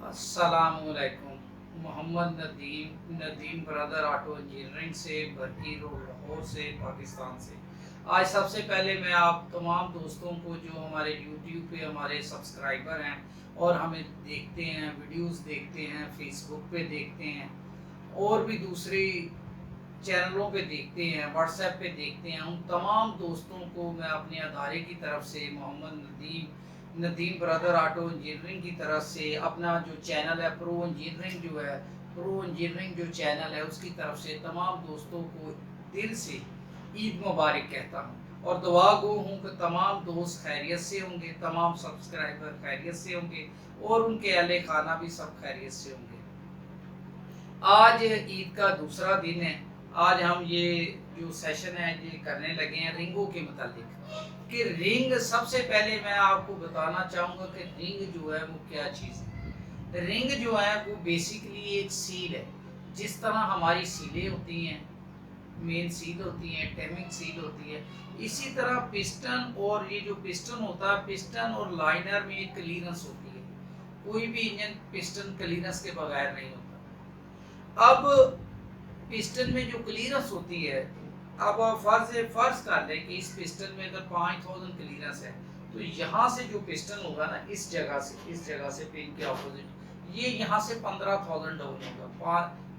अस्सलामुअलैकुम। Mohammad Nadeem brother auto engineering से Bharti road Lahore से पाकिस्तान से। आज सबसे पहले मैं आप तमाम दोस्तों को जो हमारे यूट्यूब पे हमारे सब्सक्राइबर हैं और हमें देखते हैं, वीडियोस देखते हैं, फेसबुक पे देखते हैं और भी दूसरी चैनलों पे देखते हैं, व्हाट्सएप पे देखते हैं, उन तमाम दोस्तों को मैं अपने अदारे की तरफ से Mohammad Nadeem brother auto engineering की तरफ से अपना जो चैनल है प्रो इंजीनियरिंग जो चैनल है उसकी तरफ से तमाम दोस्तों को दिल से ईद मुबारक कहता हूँ और दुआ गो हूँ कि तमाम दोस्त खैरियत से होंगे, तमाम सब्सक्राइबर खैरियत से होंगे और उनके अहले खाना भी सब खैरियत से होंगे। आज ईद का दूसरा दिन है। आज हम ये जो सेशन है ये करने लगे हैं रिंगों के मुतालिक कि रिंग, सबसे पहले मैं आपको बताना चाहूँगा कि रिंग जो है वो क्या चीज़ है। रिंग जो है वो बेसिकली एक सील है। जिस तरह हमारी सीलें होती हैं, मेन सील होती है, टेमिक सील होती है, इसी तरह पिस्टन, और ये जो पिस्टन होता है, पिस्टन और लाइनर में एक क्लीयरेंस होती है। कोई भी इंजन पिस्टन क्लीयरेंस के बगैर नहीं होता। अब पिस्टन में जो क्लीयरेंस होती है, अब फर्ज कर लें कि इस पिस्टन में अगर 5000 क्लीयरेंस है तो यहाँ से जो पिस्टन होगा ना, इस जगह से पिन के ऑपोजिट, ये यहाँ से 15000 डाउन होगा।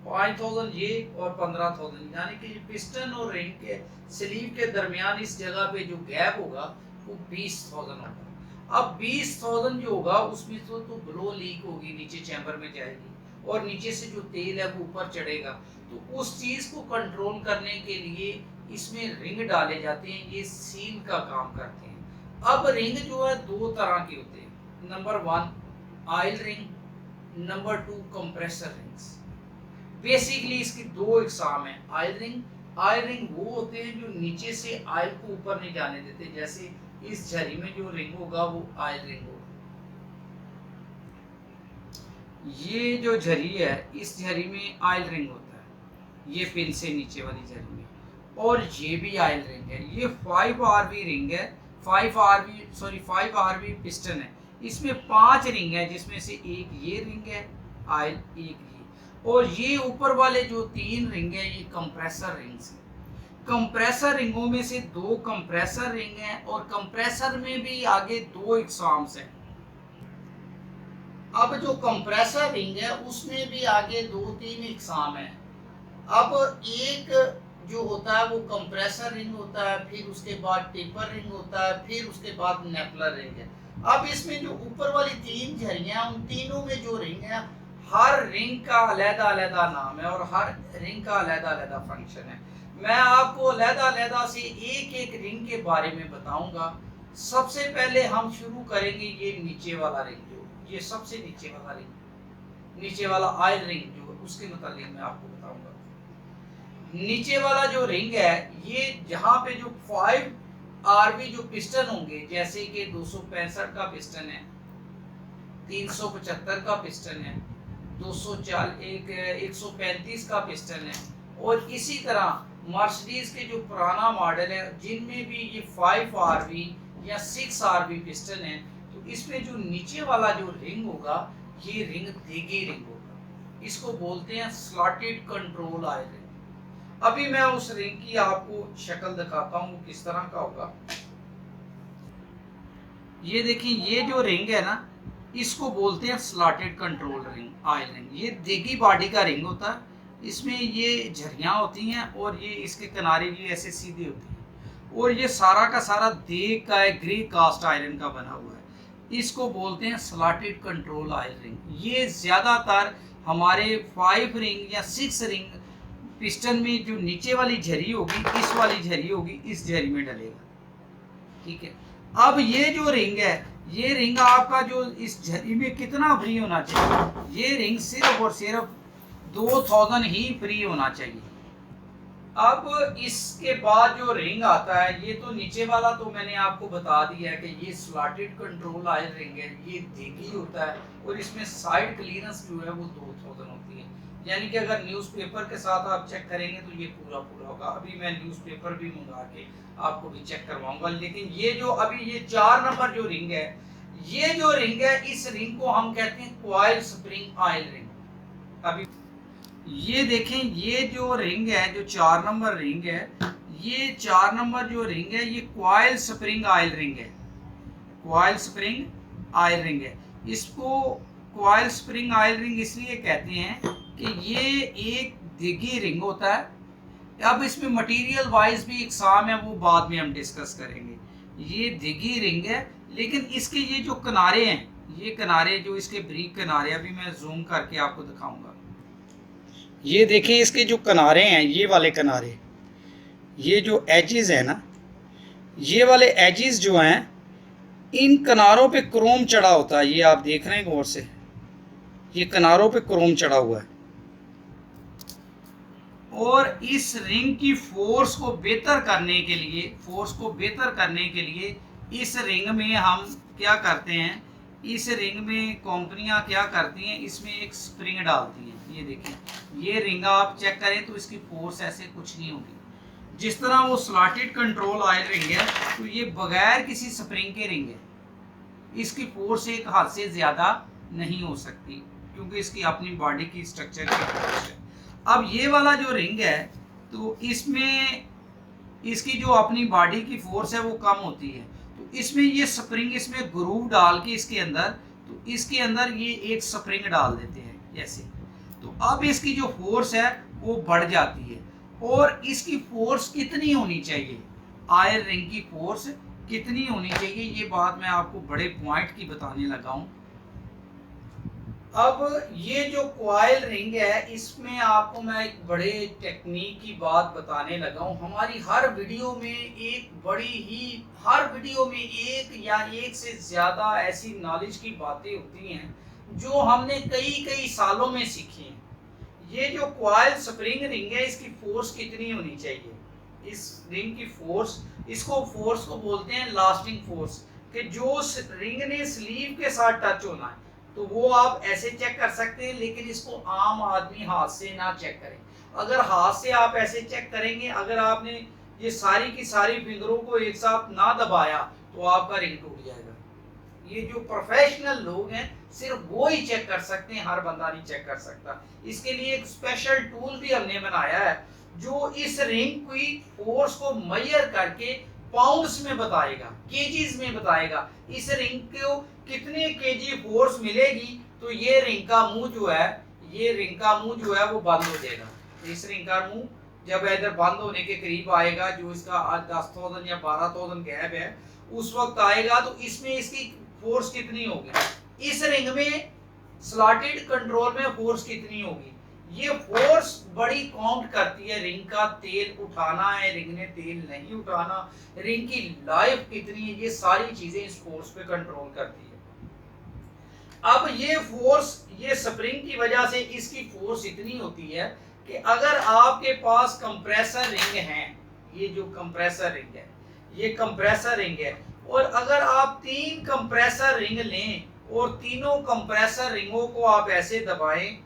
5000 ये और 15000, यानी कि पिस्टन और रिंग के स्लीव के दरमियान इस जगह पे जो गैप होगा वो 20000 होगा। अब 20000 जो होगा उसमें तो ब्लो लीक होगी, नीचे चैम्बर में जाएगी और नीचे से जो तेल है वो ऊपर चढ़ेगा। तो उस चीज को कंट्रोल करने के लिए इसमें रिंग डाले जाते हैं, ये सील का काम करते हैं। अब रिंग जो है दो तरह के होते हैं। Number 1 oil ring, number 2 compressor rings. Basically इसकी दो इकसाम है। ऑयल रिंग वो होते हैं जो नीचे से ऑयल को ऊपर नहीं जाने देते, जैसे इस झरी में जो रिंग होगा वो ऑयल रिंग होगा। ये जो झरी है, इस झरी में ऑयल रिंग होता है, ये पिन से नीचे वाली झरी में, और ये भी ऑयल रिंग है। ये 5 RV रिंग है, 5 RV पिस्टन है। इसमें 5 रिंग है, जिसमें से एक ये रिंग है ऑयल, एक ये, और ये ऊपर वाले जो 3 रिंग है ये कंप्रेसर रिंग्स है। कंप्रेसर रिंगों में से 2 कंप्रेसर रिंग है और कंप्रेसर में भी आगे 2 इकसाम्स हैं। अब जो कंप्रेसर रिंग है उसमें भी आगे 2-3 इकसाम है। अब एक जो होता है वो कंप्रेसर रिंग होता है, फिर उसके बाद टेपर रिंग होता है, फिर उसके बाद नेपलर रिंग है। अब इसमें जो ऊपर वाली 3 झरियां, उन तीनों में जो रिंग है, हर रिंग का अलग अलग नाम है और हर रिंग का अलग अलग फंक्शन है। मैं आपको अलग अलग से एक एक रिंग के बारे में बताऊंगा। सबसे पहले हम शुरू करेंगे ये नीचे वाला रिंग, जो ये सबसे नीचे वाला रिंग, नीचे वाला ऑयल रिंग जो उसके मुतालिक मैं आपको बताऊंगा। नीचे वाला जो रिंग है, ये जहां पे जो 5 RV जो पिस्टन होंगे, जैसे कि 265 का पिस्टन है, 375 का पिस्टन है, 135 का पिस्टन है, और इसी तरह मर्सिडीज के जो पुराना मॉडल है जिनमें भी ये 5 RV या 6 RV पिस्टन है, तो इसमें जो नीचे वाला जो रिंग होगा ये रिंग देगी रिंग होगा। इसको बोलते हैं स्लॉटेड कंट्रोल ऑयल रिंग। अभी मैं उस रिंग की आपको शक्ल दिखाता हूँ किस तरह का होगा। ये देखिए, ये जो रिंग है ना, इसको बोलते हैं slotted control ring oil ring. ये देगी बॉडी का रिंग होता है, इसमें ये झरियाँ होती हैं और ये इसके किनारे ये ऐसे सीधे होते हैं, और ये सारा का सारा देग का है, ग्रे कास्ट आयरन का बना हुआ है। इसको बोलते हैं स्लॉटेड कंट्रोल ऑयल रिंग। ये ज़्यादातर हमारे 5 रिंग या 6 रिंग पिस्टन में जो नीचे वाली झरी होगी, इस वाली झरी होगी, इस झरी में डलेगा। ठीक है। अब ये जो रिंग है, ये रिंग आपका जो इस झरी में कितना फ्री होना चाहिए, ये रिंग सिर्फ और सिर्फ 2000 ही फ्री होना चाहिए। अब इसके बाद जो रिंग आता है, ये तो नीचे वाला तो मैंने आपको बता दिया है कि ये स्लॉटेड कंट्रोल ऑयल रिंग है, ये देगी होता है और इसमें साइड क्लीयरेंस जो है वो 2000 होती है। यानी कि अगर न्यूज़पेपर के साथ आप चेक करेंगे तो ये पूरा पूरा होगा। अभी मैं न्यूज़पेपर भी मंगा के आपको भी चेक करवाऊंगा। लेकिन ये जो अभी ये 4 नंबर जो रिंग है, ये जो रिंग है, इस रिंग को हम कहते हैं कॉइल स्प्रिंग ऑयल रिंग। अभी ये देखें, ये जो रिंग है, जो 4 नंबर रिंग है, ये 4 नंबर जो रिंग है, ये कॉइल स्प्रिंग ऑयल रिंग है। कॉइल स्प्रिंग ऑयल रिंग है। इसको कॉइल स्प्रिंग ऑयल रिंग इसलिए कहते हैं कि ये एक दिगी रिंग होता है। अब इसमें मटेरियल वाइज भी इकसाम है, वो बाद में हम डिस्कस करेंगे। ये दिगी रिंग है, लेकिन इसके ये जो किनारे हैं, ये किनारे जो इसके ब्रीक किनारे, अभी मैं जूम करके आपको दिखाऊंगा। ये देखें, इसके जो किनारे हैं, ये वाले किनारे, ये जो एजेस है ना, ये वाले एजेस जो हैं, इन किनारों पे क्रोम चढ़ा होता है। ये आप देख रहे हैं गौर से, ये किनारों पे क्रोम चढ़ा हुआ है। और इस रिंग की फोर्स को बेहतर करने के लिए, इस रिंग में हम क्या करते हैं, इस रिंग में कंपनियां क्या करती हैं, इसमें एक स्प्रिंग डालती हैं। ये देखिए, ये रिंग आप चेक करें तो इसकी फोर्स ऐसे कुछ नहीं होगी। जिस तरह वो स्लॉटेड कंट्रोल ऑयल रिंग है, तो ये बगैर किसी स्प्रिंग के रिंग है। इसकी फोर्स एक हाथ से ज़्यादा नहीं हो सकती, क्योंकि इसकी अपनी बॉडी की स्ट्रक्चर की फोर्स है। अब ये वाला जो रिंग है, तो इसमें इसकी जो अपनी बॉडी की फोर्स है वो कम होती है। तो इसमें ये स्प्रिंग, इसमें ग्रूव डाल के इसके अंदर, तो इसके अंदर ये एक स्प्रिंग डाल देते हैं जैसे। तो अब इसकी जो फोर्स है वो बढ़ जाती है। और इसकी फोर्स कितनी होनी चाहिए, आयल रिंग की फोर्स कितनी होनी चाहिए, ये बात मैं आपको बड़े पॉइंट की बताने लगा हूं। अब ये जो कॉइल रिंग है, इसमें आपको मैं एक बड़े टेक्निक की बात बताने लगा हूँ। हमारी हर वीडियो में एक या एक से ज़्यादा ऐसी नॉलेज की बातें होती हैं जो हमने कई सालों में सीखी हैं। ये जो कॉइल स्प्रिंग रिंग है, इसकी फोर्स कितनी होनी चाहिए, इस रिंग की फोर्स, इसको फोर्स को बोलते हैं लास्टिंग फोर्स, कि जो रिंग ने स्लीव के साथ टच होना है, तो वो आप ऐसे चेक कर सकते हैं। लेकिन इसको आम आदमी हाथ से ना चेक करें। अगर हाथ से आप ऐसे चेक करेंगे, अगर आपने ये सारी की सारी फिंगरों को एक साथ ना दबाया, तो आपका रिंग टूट जाएगा। ये जो प्रोफेशनल लोग हैं, सिर्फ वो ही चेक कर सकते हैं, हर बंदा नहीं चेक कर सकता। इसके लिए एक स्पेशल टूल भी हमने बनाया है, जो इस रिंग की फोर्स को मेजर करके पाउंड्स में बताएगा, केजीज में बताएगा। इस रिंग को कितने केजी फोर्स मिलेगी, तो ये रिंग का मुंह जो है, वो बंद हो जाएगा। इस रिंग का मुंह जब इधर बंद होने के करीब आएगा, जो इसका 10,000 या 12,000 गैप है, उस वक्त आएगा, तो इसमें इसकी फोर्स कितनी होगी, इस रिंग में स्लॉटेड कंट्रोल में फोर्स कितनी होगी। ये फोर्स बड़ी काउंट करती है। रिंग का तेल उठाना है, रिंग ने तेल नहीं उठाना, रिंग की लाइफ कितनी है, ये सारी चीजें इस फोर्स पे कंट्रोल करती है। अब ये फोर्स, ये स्प्रिंग की वजह से इसकी फोर्स इतनी होती है कि अगर आपके पास कंप्रेसर रिंग है, ये जो कंप्रेसर रिंग है, ये कंप्रेसर रिंग है, और अगर आप 3 कंप्रेसर रिंग लें और तीनों कंप्रेसर रिंगों को आप ऐसे दबाएं,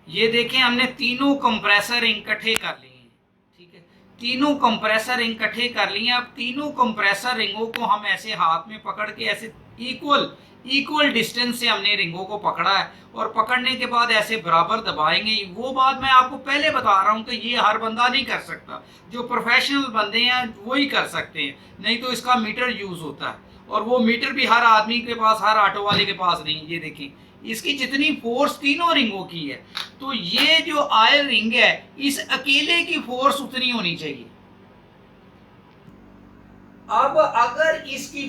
ये देखें, हमने तीनों कंप्रेसर रिंग इकट्ठे कर लिए हैं। ठीक है, तीनों कंप्रेसर रिंग इकट्ठे कर लिए। अब तीनों कंप्रेसर रिंगों को हम ऐसे हाथ में पकड़ के ऐसे इक्वल डिस्टेंस से हमने रिंगों को पकड़ा है, और पकड़ने के बाद ऐसे बराबर दबाएंगे। वो बात मैं आपको पहले बता रहा हूँ कि ये हर बंदा नहीं कर सकता, जो प्रोफेशनल बंदे हैं वो ही कर सकते हैं, नहीं तो इसका मीटर यूज होता है, और वो मीटर भी हर आदमी के पास, हर ऑटो वाले के पास नहीं। ये देखिए, इसकी जितनी फोर्स तीनों रिंगों की है, तो ये जो आयल रिंग है, इस अकेले की फोर्स उतनी होनी चाहिए। अब अगर इसकी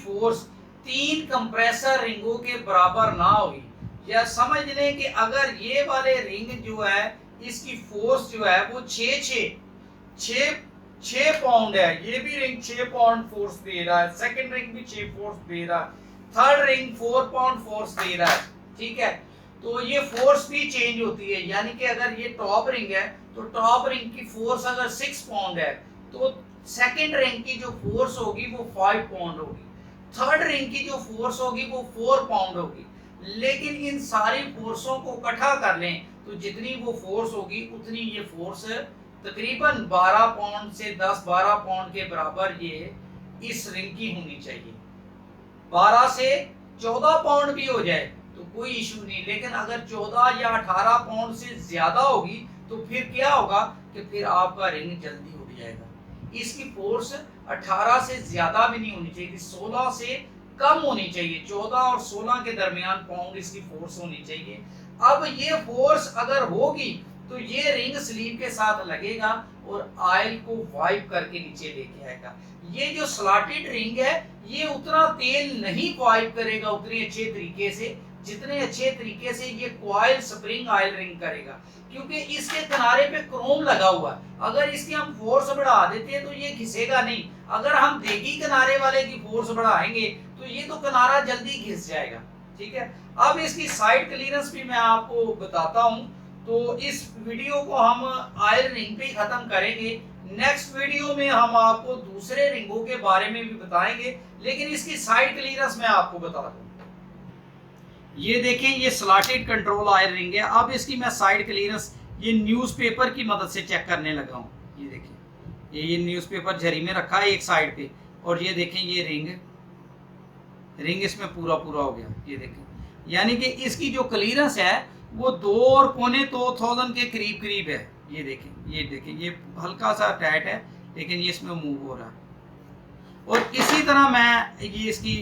फोर्स 3 कंप्रेसर रिंगों के बराबर ना हुई, या समझ लें कि अगर ये वाले रिंग जो है, इसकी फोर्स जो है वो 6 पाउंड है, ये भी रिंग 6 पाउंड फोर्स दे रहा है, सेकंड रिंग भी 6 फोर्स दे रहा है, थर्ड रिंग 4 पाउंड फोर्स दे रहा है। ठीक है, तो ये फोर्स भी चेंज होती है। यानी कि अगर ये टॉप रिंग है, तो टॉप रिंग की फोर्स अगर 6 पाउंड है, तो सेकंड रिंग की जो फोर्स होगी वो 5 पाउंड होगी, थर्ड रिंग की जो फोर्स होगी वो 4 पाउंड होगी। लेकिन इन सारी फोर्सों को इकट्ठा कर लें, तो जितनी वो फोर्स होगी उतनी ये फोर्स तकरीबन 12 पाउंड से 10-12 पाउंड के बराबर ये इस रिंग की होनी चाहिए। 12 से 14 पाउंड भी हो जाए तो कोई इशू नहीं, लेकिन अगर 14 या 18 पाउंड से ज्यादा होगी तो फिर क्या होगा कि फिर आपका रिंग जल्दी उड़ जाएगा। इसकी फोर्स 18 से ज्यादा भी नहीं होनी चाहिए, 16 से कम होनी चाहिए, 14 और 16 के दरमियान पाउंड इसकी फोर्स होनी चाहिए। अब ये फोर्स अगर होगी तो ये रिंग स्लीव के साथ लगेगा और ऑयल को वाइप करके नीचे लेके आएगा। ये जो स्लॉटेड रिंग है ये उतना तेल नहीं वाइप करेगा उतने अच्छे तरीके से जितने अच्छे तरीके से ये कॉइल स्प्रिंग ऑयल रिंग करेगा, क्योंकि इसके किनारे पे क्रोम लगा हुआ है। अगर इसकी हम फोर्स बढ़ा देते हैं तो ये घिसेगा नहीं, अगर हम देगी किनारे वाले की फोर्स बढ़ाएंगे तो ये तो किनारा जल्दी घिस जाएगा। ठीक है, अब इसकी साइड क्लियरेंस भी मैं आपको बताता हूं। तो इस वीडियो को हम ऑयल रिंग पे ही खत्म करेंगे। नेक्स्ट वीडियो में हम आपको दूसरे रिंगों के बारे में भी बताएंगे, लेकिन इसकी साइड क्लियरेंस मैं आपको बता दूं। ये देखें, ये स्लॉटेड कंट्रोल ऑयल रिंग है। अब इसकी मैं साइड क्लियरेंस ये न्यूज़पेपर की मदद से चेक करने लगा हूँ। ये देखें, ये न्यूज़पेपर झरी में रखा है एक साइड पे, और ये देखें ये रिंग इसमें पूरा हो गया। ये देखें, यानी कि इसकी जो क्लियरेंस है वो 2 और पौने 2000 के करीब है। ये देखें ये हल्का सा टाइट है लेकिन ये इसमें मूव हो रहा है। और इसी तरह मैं ये इसकी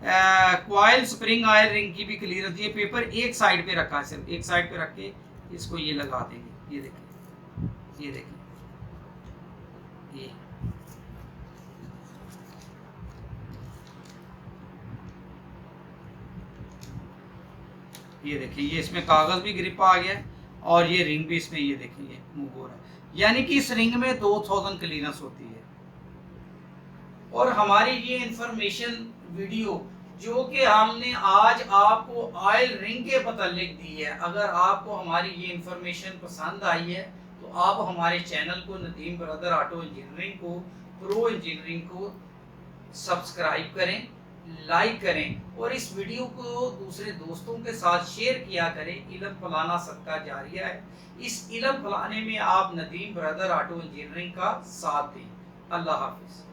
कॉइल स्प्रिंग ऑयल रिंग की भी क्लियरेंस, ये पेपर एक साइड पे रखा है, सिर्फ एक साइड पे रख के इसको ये लगा देंगे। ये देखें ये देखें, ये इसमें कागज भी ग्रिप आ गया और ये रिंग भी इसमें ये देखें ये मूव हो रहा है, यानी कि इस रिंग में 2000 क्लियरेंस होती है। और हमारी ये इंफॉर्मेशन वीडियो जो कि हमने आज आपको ऑयल रिंग के मतलब दी है, अगर आपको हमारी ये इंफॉर्मेशन पसंद आई है तो आप हमारे चैनल को नदीम ब्रदर ऑटो इंजीनियरिंग को प्रो इंजीनियरिंग को सब्सक्राइब करें, लाइक करें और इस वीडियो को दूसरे दोस्तों के साथ शेयर किया करें। इल्म फलाना सबका जारिया है, इस इल्म फलाने में आप नदीम ब्रदर ऑटो इंजीनियरिंग का साथ दें। अल्लाह हाफिज़।